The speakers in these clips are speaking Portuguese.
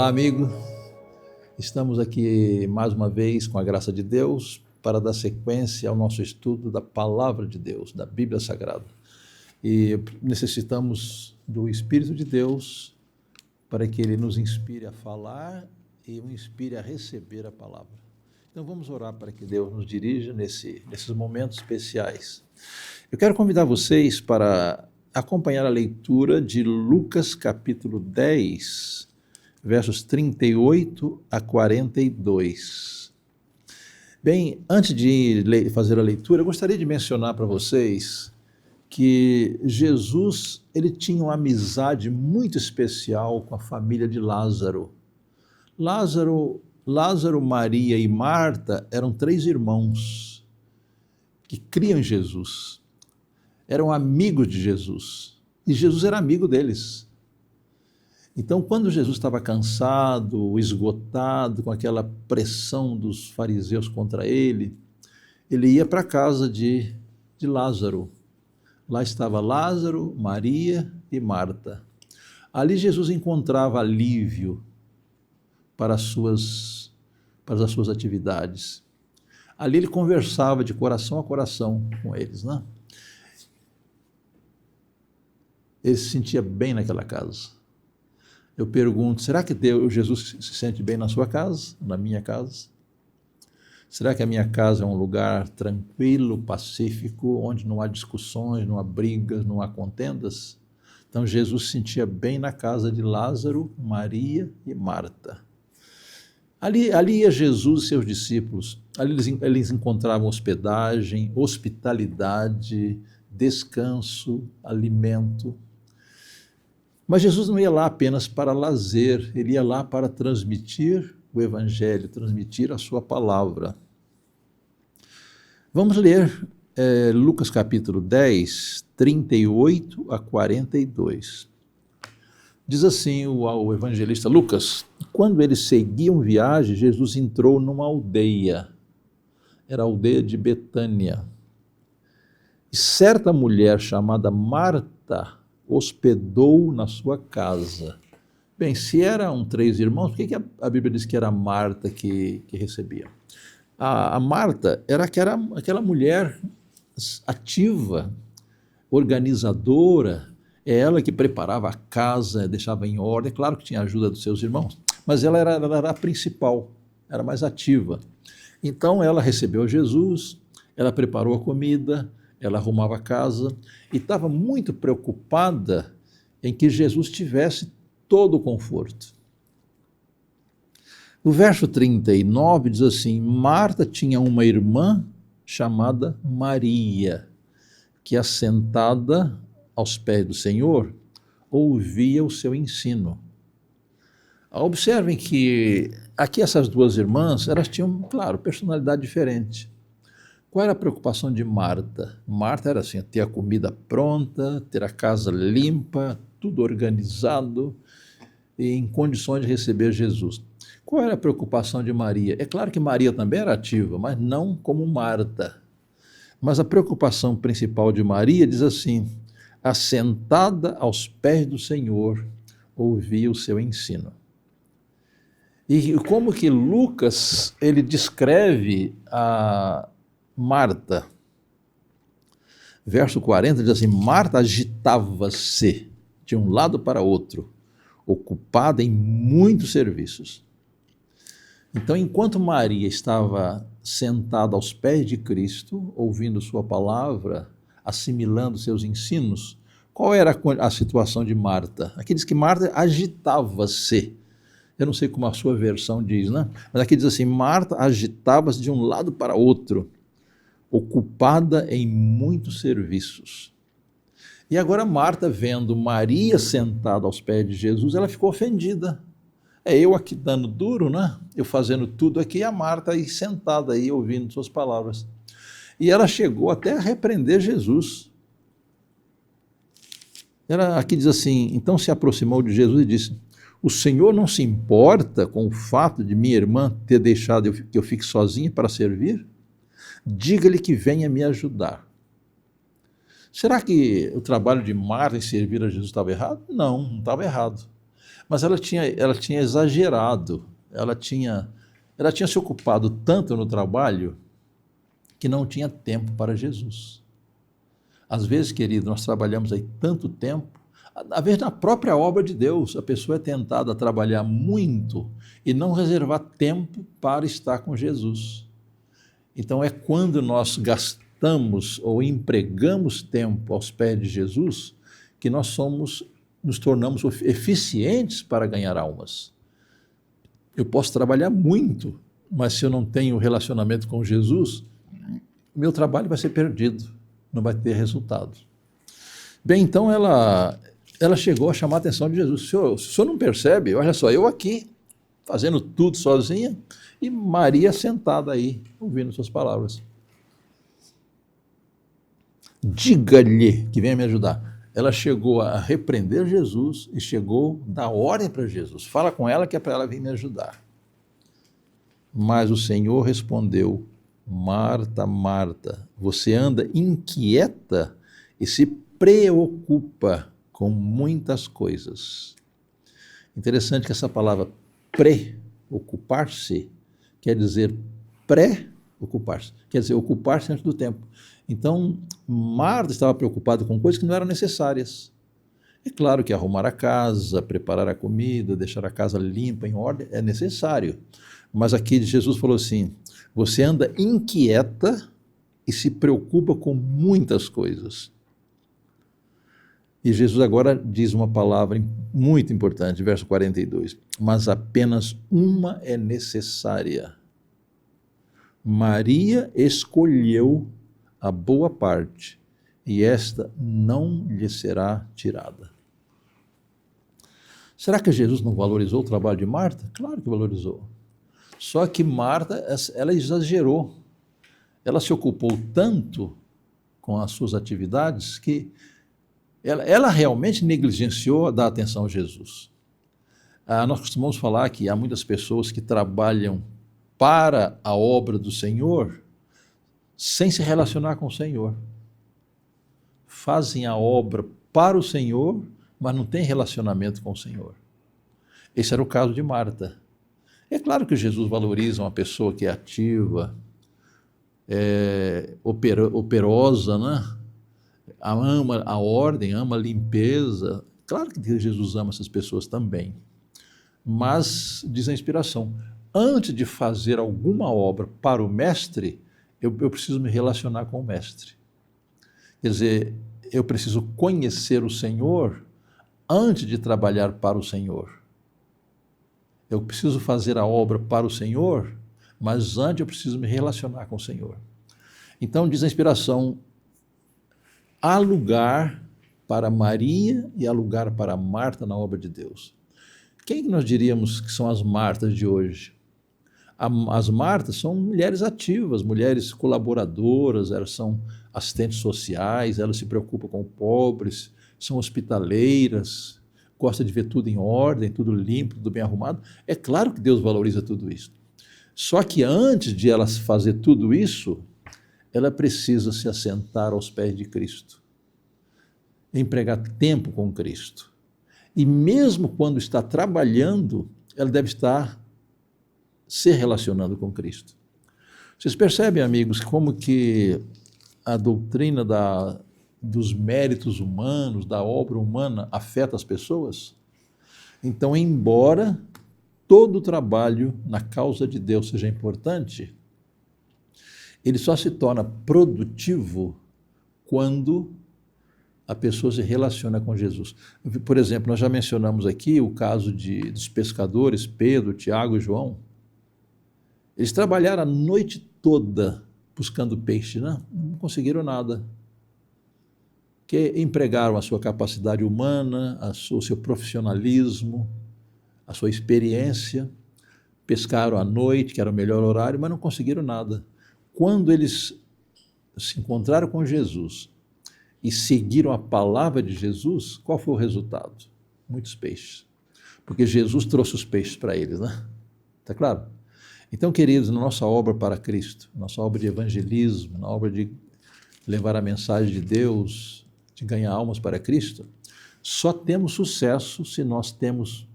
Olá, amigo. Estamos aqui mais uma vez, com a graça de Deus, para dar sequência ao nosso estudo da Palavra de Deus, da Bíblia Sagrada. E necessitamos do Espírito de Deus para que Ele nos inspire a falar e nos inspire a receber a palavra. Então vamos orar para que Deus nos dirija nesses momentos especiais. Eu quero convidar vocês para acompanhar a leitura de Lucas capítulo 10, versos 38 a 42. Bem, antes de fazer a leitura, eu gostaria de mencionar para vocês que Jesus, ele tinha uma amizade muito especial com a família de Lázaro. Lázaro, Maria e Marta eram 3 irmãos que criam em Jesus. Eram amigos de Jesus. E Jesus era amigo deles. Então, quando Jesus estava cansado, esgotado, com aquela pressão dos fariseus contra ele, ele ia para a casa de Lázaro. Lá estava Lázaro, Maria e Marta. Ali Jesus encontrava alívio para as suas atividades. Ali ele conversava de coração a coração com eles, né? Ele se sentia bem naquela casa. Eu pergunto, será que Jesus se sente bem na sua casa, na minha casa? Será que a minha casa é um lugar tranquilo, pacífico, onde não há discussões, não há brigas, não há contendas? Então Jesus se sentia bem na casa de Lázaro, Maria e Marta. Ali ia Jesus e seus discípulos. Ali eles encontravam hospedagem, hospitalidade, descanso, alimento. Mas Jesus não ia lá apenas para lazer, ele ia lá para transmitir o Evangelho, transmitir a sua palavra. Vamos ler Lucas capítulo 10, 38 a 42. Diz assim o evangelista Lucas: quando eles seguiam viagem, Jesus entrou numa aldeia, era a aldeia de Betânia. E certa mulher chamada Marta hospedou na sua casa. Bem, se eram 3 irmãos, por que a Bíblia diz que era Marta que recebia? A Marta era aquela mulher ativa, organizadora, é ela que preparava a casa, deixava em ordem. Claro que tinha a ajuda dos seus irmãos, mas ela era a principal, era mais ativa. Então ela recebeu Jesus, ela preparou a comida, ela arrumava a casa e estava muito preocupada em que Jesus tivesse todo o conforto. No verso 39 diz assim: Marta tinha uma irmã chamada Maria, que assentada aos pés do Senhor, ouvia o seu ensino. Observem que aqui essas 2 irmãs, elas tinham, claro, personalidade diferente. Qual era a preocupação de Marta? Marta era assim, ter a comida pronta, ter a casa limpa, tudo organizado e em condições de receber Jesus. Qual era a preocupação de Maria? É claro que Maria também era ativa, mas não como Marta. Mas a preocupação principal de Maria diz assim: assentada aos pés do Senhor, ouvia o seu ensino. E como que Lucas, ele descreve a Marta? Verso 40 diz assim: Marta agitava-se de um lado para outro, ocupada em muitos serviços. Então, enquanto Maria estava sentada aos pés de Cristo, ouvindo sua palavra, assimilando seus ensinos, qual era a situação de Marta? Aqui diz que Marta agitava-se. Eu não sei como a sua versão diz, né? Mas aqui diz assim: Marta agitava-se de um lado para outro, ocupada em muitos serviços. E agora Marta, vendo Maria sentada aos pés de Jesus, ela ficou ofendida. É eu aqui dando duro, né? Eu fazendo tudo aqui, e a Marta aí sentada aí, ouvindo suas palavras. E ela chegou até a repreender Jesus. Ela aqui diz assim: então se aproximou de Jesus e disse: o Senhor não se importa com o fato de minha irmã ter deixado que eu fique sozinha para servir? Diga-lhe que venha me ajudar. Será que o trabalho de Marta em servir a Jesus estava errado? Não, não estava errado. Mas ela tinha exagerado, ela tinha se ocupado tanto no trabalho que não tinha tempo para Jesus. Às vezes, querido, nós trabalhamos aí tanto tempo, às vezes na própria obra de Deus, a pessoa é tentada a trabalhar muito e não reservar tempo para estar com Jesus. Então é quando nós gastamos ou empregamos tempo aos pés de Jesus que nos tornamos eficientes para ganhar almas. Eu posso trabalhar muito, mas se eu não tenho relacionamento com Jesus, meu trabalho vai ser perdido, não vai ter resultado. Bem, então ela chegou a chamar a atenção de Jesus. O senhor não percebe? Olha só, eu aqui fazendo tudo sozinha e Maria sentada aí, ouvindo suas palavras. Diga-lhe que venha me ajudar. Ela chegou a repreender Jesus e chegou a dar ordem para Jesus. Fala com ela que é para ela vir me ajudar. Mas o Senhor respondeu: Marta, Marta, você anda inquieta e se preocupa com muitas coisas. Interessante que essa palavra preocupar-se quer dizer pré-ocupar-se, quer dizer ocupar-se antes do tempo. Então, Marta estava preocupada com coisas que não eram necessárias. É claro que arrumar a casa, preparar a comida, deixar a casa limpa, em ordem, é necessário. Mas aqui Jesus falou assim: você anda inquieta e se preocupa com muitas coisas. E Jesus agora diz uma palavra muito importante, verso 42. Mas apenas uma é necessária. Maria escolheu a boa parte, e esta não lhe será tirada. Será que Jesus não valorizou o trabalho de Marta? Claro que valorizou. Só que Marta, ela exagerou. Ela se ocupou tanto com as suas atividades que ela realmente negligenciou dar atenção a Jesus. Nós costumamos falar que há muitas pessoas que trabalham para a obra do Senhor sem se relacionar com o Senhor. Fazem a obra para o Senhor, mas não têm relacionamento com o Senhor. Esse era o caso de Marta. É claro que Jesus valoriza uma pessoa que é ativa, operosa, né? Ama a ordem, ama a limpeza. Claro que Jesus ama essas pessoas também. Mas, diz a inspiração, antes de fazer alguma obra para o mestre, eu preciso me relacionar com o mestre. Quer dizer, eu preciso conhecer o Senhor antes de trabalhar para o Senhor. Eu preciso fazer a obra para o Senhor, mas antes eu preciso me relacionar com o Senhor. Então, diz a inspiração, há lugar para Maria e há lugar para Marta na obra de Deus. Quem nós diríamos que são as Martas de hoje? As Martas são mulheres ativas, mulheres colaboradoras, elas são assistentes sociais, elas se preocupam com pobres, são hospitaleiras, gostam de ver tudo em ordem, tudo limpo, tudo bem arrumado. É claro que Deus valoriza tudo isso. Só que antes de elas fazer tudo isso, ela precisa se assentar aos pés de Cristo, empregar tempo com Cristo. E mesmo quando está trabalhando, ela deve estar se relacionando com Cristo. Vocês percebem, amigos, como que a doutrina dos méritos humanos, da obra humana, afeta as pessoas? Então, embora todo o trabalho na causa de Deus seja importante, ele só se torna produtivo quando a pessoa se relaciona com Jesus. Por exemplo, nós já mencionamos aqui o caso dos pescadores, Pedro, Tiago e João. Eles trabalharam a noite toda buscando peixe, né? Não conseguiram nada. Que empregaram a sua capacidade humana, o seu profissionalismo, a sua experiência, pescaram à noite, que era o melhor horário, mas não conseguiram nada. Quando eles se encontraram com Jesus e seguiram a palavra de Jesus, qual foi o resultado? Muitos peixes. Porque Jesus trouxe os peixes para eles, né? Está claro? Então, queridos, na nossa obra para Cristo, nossa obra de evangelismo, na obra de levar a mensagem de Deus, de ganhar almas para Cristo, só temos sucesso se nós temos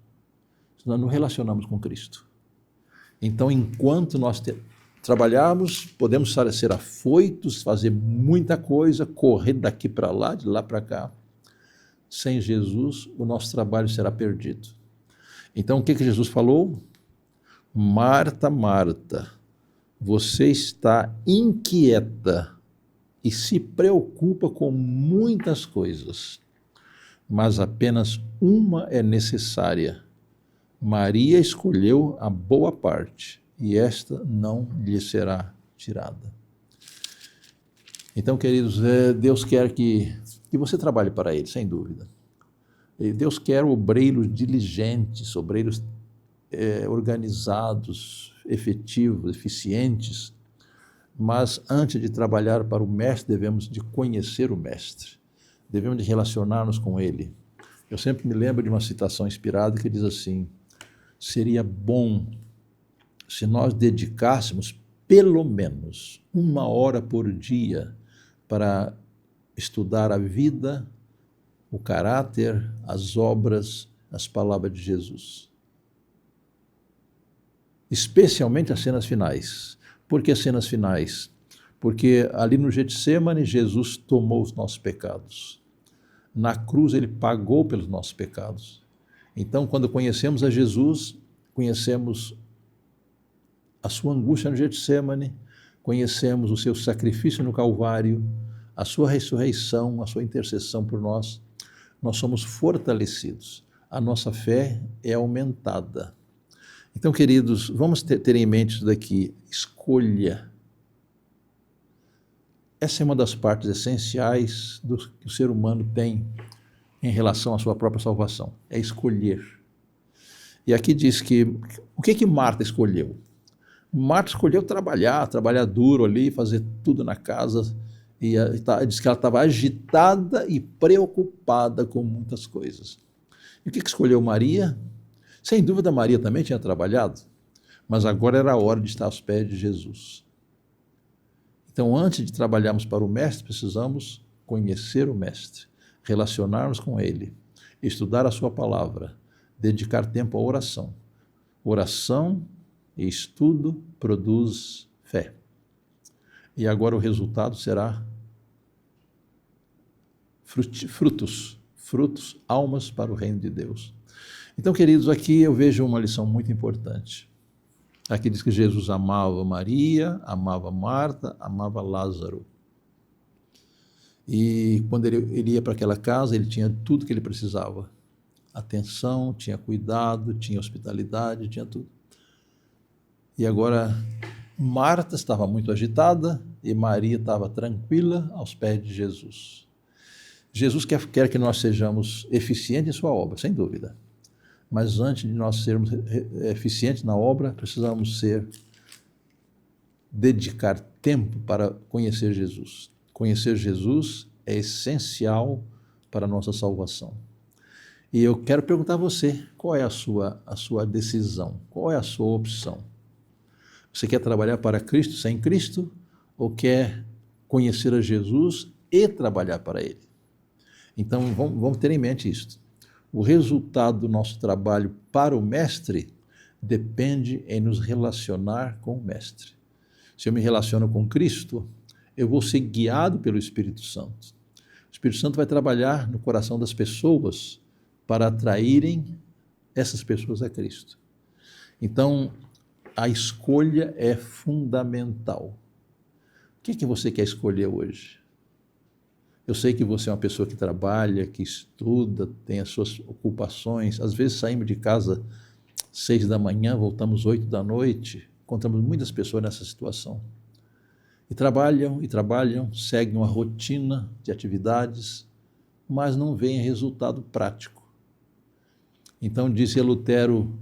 nós nos relacionamos com Cristo. Então, enquanto nós trabalharmos, podemos ser afoitos, fazer muita coisa, correr daqui para lá, de lá para cá. Sem Jesus, o nosso trabalho será perdido. Então, o que Jesus falou? Marta, Marta, você está inquieta e se preocupa com muitas coisas, mas apenas uma é necessária. Maria escolheu a boa parte, e esta não lhe será tirada. Então, queridos, Deus quer que você trabalhe para Ele, sem dúvida. Deus quer obreiros diligentes, obreiros organizados, efetivos, eficientes, mas antes de trabalhar para o Mestre, devemos de conhecer o Mestre, devemos de relacionar-nos com Ele. Eu sempre me lembro de uma citação inspirada que diz assim: seria bom se nós dedicássemos pelo menos 1 hora por dia para estudar a vida, o caráter, as obras, as palavras de Jesus. Especialmente as cenas finais. Por que cenas finais? Porque ali no Getsêmani, Jesus tomou os nossos pecados. Na cruz, ele pagou pelos nossos pecados. Então, quando conhecemos a Jesus, conhecemos a sua angústia no Getsêmani, conhecemos o seu sacrifício no Calvário, a sua ressurreição, a sua intercessão por nós, nós somos fortalecidos. A nossa fé é aumentada. Então, queridos, vamos ter em mente isso daqui, escolha. Essa é uma das partes essenciais que o ser humano tem em relação à sua própria salvação, é escolher. E aqui diz que, o que Marta escolheu? Marta escolheu trabalhar duro ali, fazer tudo na casa, e diz que ela estava agitada e preocupada com muitas coisas. E o que escolheu Maria? Sem dúvida, Maria também tinha trabalhado, mas agora era a hora de estar aos pés de Jesus. Então, antes de trabalharmos para o Mestre, precisamos conhecer o Mestre, relacionarmos com Ele, estudar a sua palavra, dedicar tempo à oração. Oração e estudo produz fé. E agora o resultado será frutos, almas para o reino de Deus. Então, queridos, aqui eu vejo uma lição muito importante. Aqui diz que Jesus amava Maria, amava Marta, amava Lázaro. E quando ele ia para aquela casa, ele tinha tudo que ele precisava. Atenção, tinha cuidado, tinha hospitalidade, tinha tudo. E agora, Marta estava muito agitada e Maria estava tranquila aos pés de Jesus. Jesus quer que nós sejamos eficientes em sua obra, sem dúvida. Mas antes de nós sermos eficientes na obra, precisamos dedicar tempo para conhecer Jesus. Conhecer Jesus é essencial para a nossa salvação. E eu quero perguntar a você, qual é a sua decisão? Qual é a sua opção? Você quer trabalhar para Cristo sem Cristo? Ou quer conhecer a Jesus e trabalhar para Ele? Então, vamos ter em mente isso. O resultado do nosso trabalho para o Mestre depende em nos relacionar com o Mestre. Se eu me relaciono com Cristo, eu vou ser guiado pelo Espírito Santo. O Espírito Santo vai trabalhar no coração das pessoas para atraírem essas pessoas a Cristo. Então, a escolha é fundamental. O que você quer escolher hoje? Eu sei que você é uma pessoa que trabalha, que estuda, tem as suas ocupações. Às vezes saímos de casa 6 da manhã, voltamos 8 da noite. Encontramos muitas pessoas nessa situação. E trabalham, seguem uma rotina de atividades, mas não veem resultado prático. Então, dizia Lutero,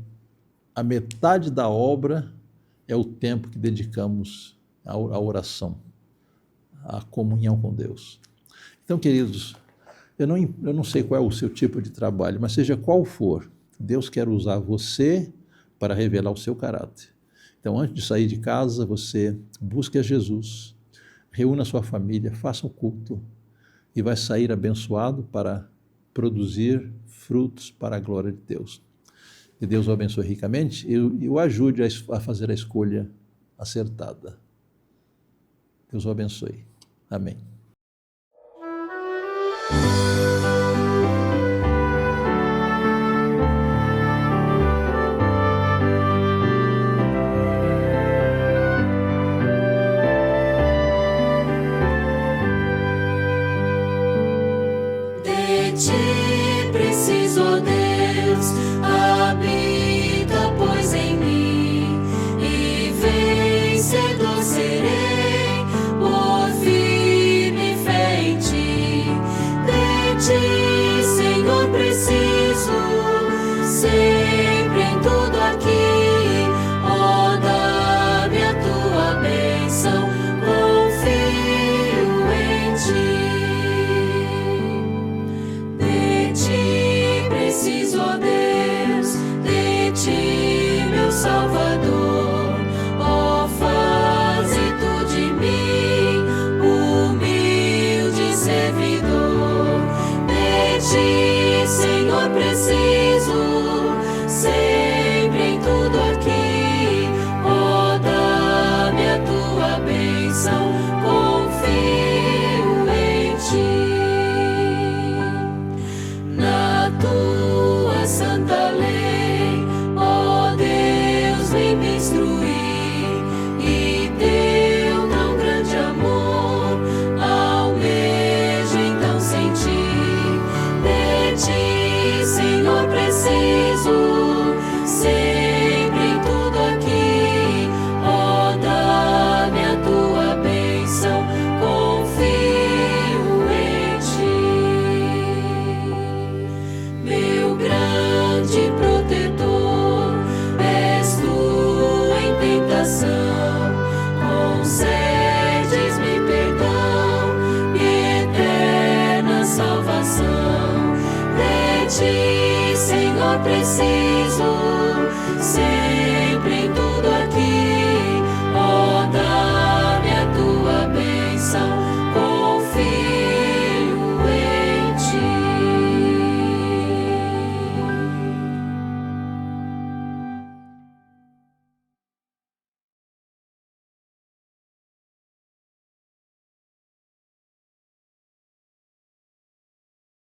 a metade da obra é o tempo que dedicamos à oração, à comunhão com Deus. Então, queridos, eu não sei qual é o seu tipo de trabalho, mas seja qual for, Deus quer usar você para revelar o seu caráter. Então, antes de sair de casa, você busque a Jesus, reúna a sua família, faça um culto e vai sair abençoado para produzir frutos para a glória de Deus. Que Deus o abençoe ricamente e o ajude a fazer a escolha acertada. Deus o abençoe. Amém. De ti preciso, ó Deus, habita, pois, em mim, e vencedor serei por firme fé em ti. De ti, Senhor, preciso, sempre em tudo aqui, ó, dá-me a tua bênção, confio em ti. De ti preciso, ó Deus, de ti, meu Salvador, ó, faze tu de mim humilde servidor. De ti, Senhor, preciso, sempre em tudo aqui, ó, dá-me a tua bênção, confio em ti. Na tua santa lei, ó Deus, vem me instruir, e teu tão grande amor almejo então sentir. De ti, Senhor, preciso, sempre em tudo aqui, ó, dá-me a tua bênção, confio em ti. Meu grande protetor, és tu em tentação, concedes-me perdão e eterna salvação. De ti, Senhor, preciso,